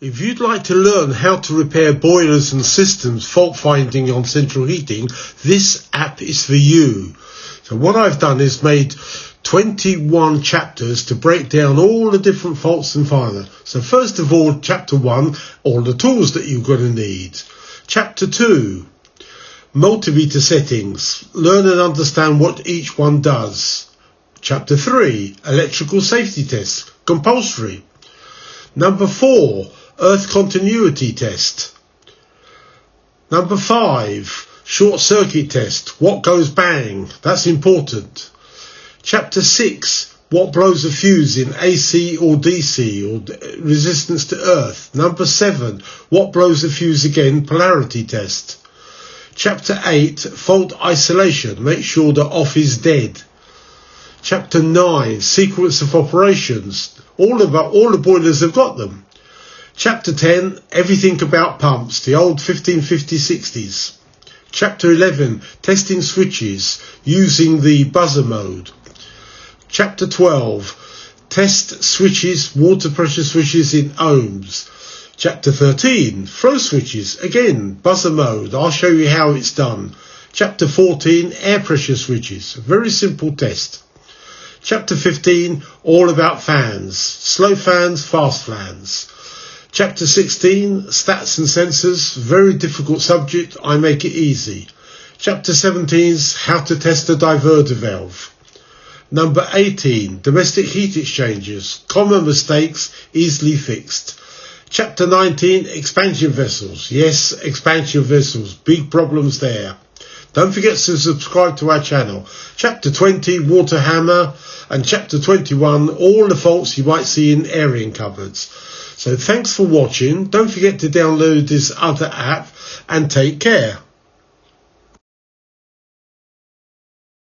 If you'd like to learn how to repair boilers and systems fault finding on central heating, this app is for you. So what I've done is made 21 chapters to break down all the different faults and find them. So first of all, chapter 1, all the tools that you're going to need. Chapter 2, multimeter settings. Learn and understand what each one does. Chapter 3, electrical safety tests, compulsory. Number 4, earth continuity test. Number 5, short circuit test. What goes bang? That's important. Chapter 6, what blows a fuse in AC or DC or resistance to earth. Number 7, what blows a fuse again? Polarity test. Chapter 8, fault isolation. Make sure the off is dead. Chapter 9, sequence of operations. All the boilers have got them. Chapter 10, everything about pumps, the old 1550-60s. Chapter 11, testing switches using the buzzer mode. Chapter 12, test switches, water pressure switches in ohms. Chapter 13, flow switches, again, buzzer mode. I'll show you how it's done. Chapter 14, air pressure switches, very simple test. Chapter 15, all about fans, slow fans, fast fans. Chapter 16, stats and sensors, very difficult subject, I make it easy. Chapter 17 is how to test a diverter valve. Number 18, domestic heat exchangers, common mistakes, easily fixed. Chapter 19, expansion vessels. Yes, expansion vessels, big problems there. Don't forget to subscribe to our channel. Chapter 20, water hammer, and Chapter 21, all the faults you might see in airing cupboards. So thanks for watching. Don't forget to download this other app and take care.